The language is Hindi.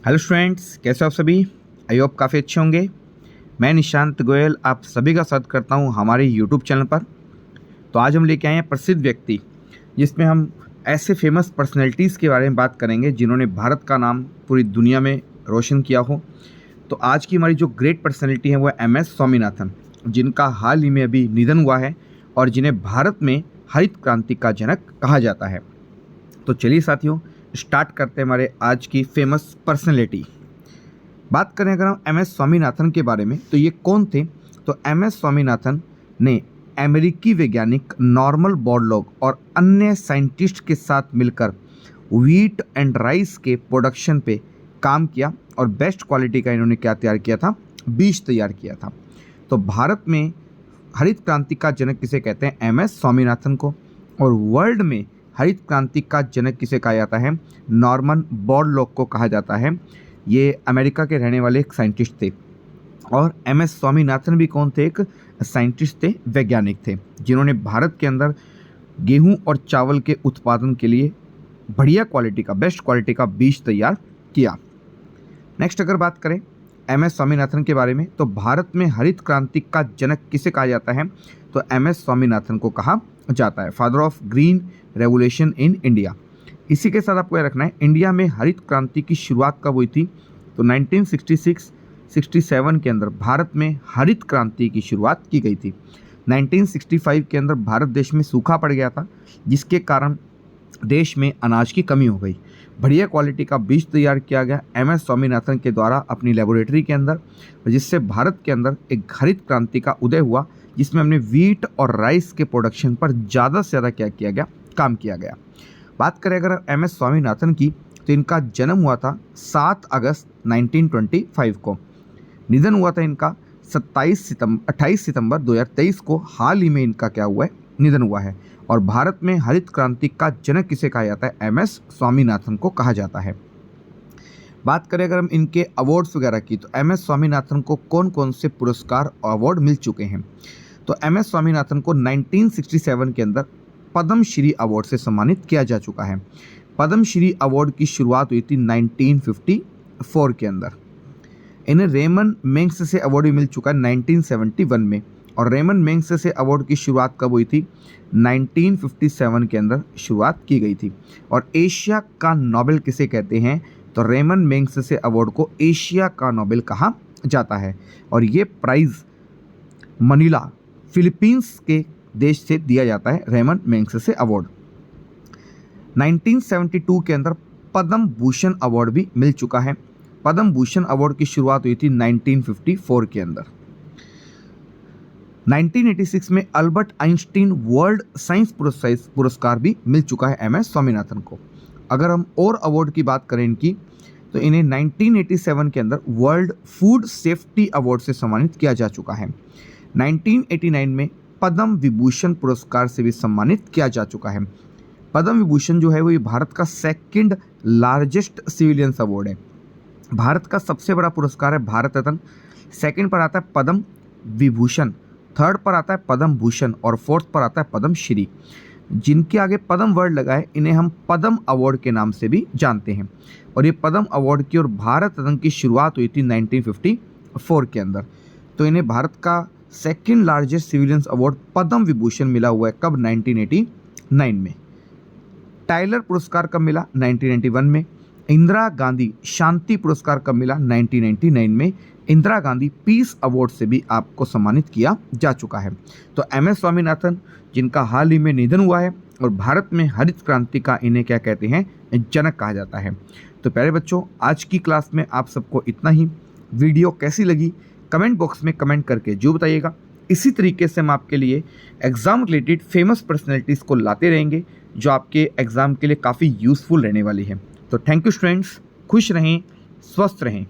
हेलो स्टूडेंट्स, कैसे हो आप सभी। आई होप काफ़ी अच्छे होंगे। मैं निशांत गोयल आप सभी का स्वागत करता हूं हमारे यूट्यूब चैनल पर। तो आज हम लेके आए हैं प्रसिद्ध व्यक्ति, जिसमें हम ऐसे फेमस पर्सनैलिटीज़ के बारे में बात करेंगे जिन्होंने भारत का नाम पूरी दुनिया में रोशन किया हो। तो आज की हमारी जो ग्रेट पर्सनैलिटी है वो MS स्वामीनाथन, जिनका हाल ही में अभी निधन हुआ है और जिन्हें भारत में हरित क्रांति का जनक कहा जाता है। तो चलिए साथियों, स्टार्ट करते हैं हमारे आज की फेमस पर्सनैलिटी। बात करें अगर हम MS स्वामीनाथन के बारे में, तो ये कौन थे। तो MS स्वामीनाथन ने अमेरिकी वैज्ञानिक नॉर्मन बोरलॉग और अन्य साइंटिस्ट के साथ मिलकर व्हीट एंड राइस के प्रोडक्शन पे काम किया और बेस्ट क्वालिटी का इन्होंने क्या तैयार किया था, बीज तैयार किया था। तो भारत में हरित क्रांति का जनक किसे कहते हैं, MS स्वामीनाथन को। और वर्ल्ड में हरित क्रांति का जनक किसे कहा जाता है, नॉर्मन बोरलॉग को कहा जाता है। ये अमेरिका के रहने वाले एक साइंटिस्ट थे। और MS स्वामीनाथन भी कौन थे, एक साइंटिस्ट थे, वैज्ञानिक थे, जिन्होंने भारत के अंदर गेहूं और चावल के उत्पादन के लिए बढ़िया क्वालिटी का, बेस्ट क्वालिटी का बीज तैयार किया। नेक्स्ट अगर बात करें MS स्वामीनाथन के बारे में, तो भारत में हरित क्रांति का जनक किसे कहा जाता है, तो MS स्वामीनाथन को कहा जाता है, father of green revolution in India. इसी के साथ आपको यह रखना है, इंडिया में हरित क्रांति की शुरुआत कब हुई थी, तो 1966-67 के अंदर भारत में हरित क्रांति की शुरुआत की गई थी। 1965 के अंदर भारत देश में सूखा पड़ गया था, जिसके कारण देश में अनाज की कमी हो गई। बढ़िया क्वालिटी का बीज तैयार किया गया MS स्वामीनाथन के द्वारा अपनी लेबोरेटरी के अंदर, जिससे भारत के अंदर एक हरित क्रांति का उदय हुआ, जिसमें हमने व्हीट और राइस के प्रोडक्शन पर ज़्यादा से ज़्यादा क्या किया गया, काम किया गया। बात करें अगर MS स्वामीनाथन की, तो इनका जन्म हुआ था 7 अगस्त 1925 को। निधन हुआ था इनका 28 सितंबर 2023 को। हाल ही में इनका क्या हुआ है, निधन हुआ है। और भारत में हरित क्रांति का जनक किसे कहा जाता है, MS स्वामीनाथन को कहा जाता है। बात करें अगर हम इनके अवार्ड्स वगैरह की, तो MS स्वामीनाथन को कौन कौन से पुरस्कार अवार्ड मिल चुके हैं, तो MS स्वामीनाथन को 1967 के अंदर पद्म श्री अवार्ड से सम्मानित किया जा चुका है। पद्म श्री अवार्ड की शुरुआत हुई थी 1954 के अंदर। इन्हें रेमन मैग्सेसे से अवार्ड भी मिल चुका है 1971 में। और रेमन मैग्सेसे से अवार्ड की शुरुआत कब हुई थी, 1957 के अंदर शुरुआत की गई थी। और एशिया का नोबेल किसे कहते हैं, तो रेमन मैग्सेसे से अवार्ड को एशिया का नोबेल कहा जाता है। और ये प्राइज़ मनीला, फिलीपींस के देश से दिया जाता है, रेमन मैग्सेसे से अवार्ड। 1972 के अंदर पद्म भूषण अवार्ड भी मिल चुका है। पद्म भूषण अवार्ड की शुरुआत हुई थी 1954 के अंदर। 1986 में अल्बर्ट आइंस्टीन वर्ल्ड साइंस पुरस्कार भी मिल चुका है MS स्वामीनाथन को। अगर हम और अवार्ड की बात करें इनकी, तो इन्हें 1987 के अंदर वर्ल्ड फूड सेफ्टी अवार्ड से सम्मानित किया जा चुका है। 1989 में पद्म विभूषण पुरस्कार से भी सम्मानित किया जा चुका है। पद्म विभूषण जो है वो ये भारत का सेकंड लार्जेस्ट सिविलियंस अवार्ड है। भारत का सबसे बड़ा पुरस्कार है भारत रत्न, सेकंड पर आता है पद्म विभूषण, थर्ड पर आता है पद्म भूषण और फोर्थ पर आता है पद्म श्री। जिनके आगे पद्म वर्ड लगा है, इन्हें हम पद्म अवार्ड के नाम से भी जानते हैं। और ये पद्म अवार्ड की और भारत रत्न की शुरुआत हुई थी 1954 के अंदर। तो इन्हें भारत का second largest civilians award Padma Vibhushan मिला हुआ है कब, 1989 में। टाइलर पुरस्कार कब मिला, 1991 में। इंदिरा गांधी शांति पुरस्कार कब मिला, 1999 में। इंदिरा गांधी पीस अवार्ड से भी आपको सम्मानित किया जा चुका है। तो MS स्वामीनाथन, जिनका हाल ही में निधन हुआ है, और भारत में हरित क्रांति का इन्हें क्या कहते हैं, जनक कहा जाता है। तो प्यारे बच्चों, आज की क्लास में आप सबको इतना ही। वीडियो कैसी लगी कमेंट बॉक्स में कमेंट करके जो बताइएगा। इसी तरीके से हम आपके लिए एग्ज़ाम रिलेटेड फेमस पर्सनैलिटीज़ को लाते रहेंगे, जो आपके एग्ज़ाम के लिए काफ़ी यूज़फुल रहने वाली है। तो थैंक यू स्टूडेंट्स, खुश रहें, स्वस्थ रहें।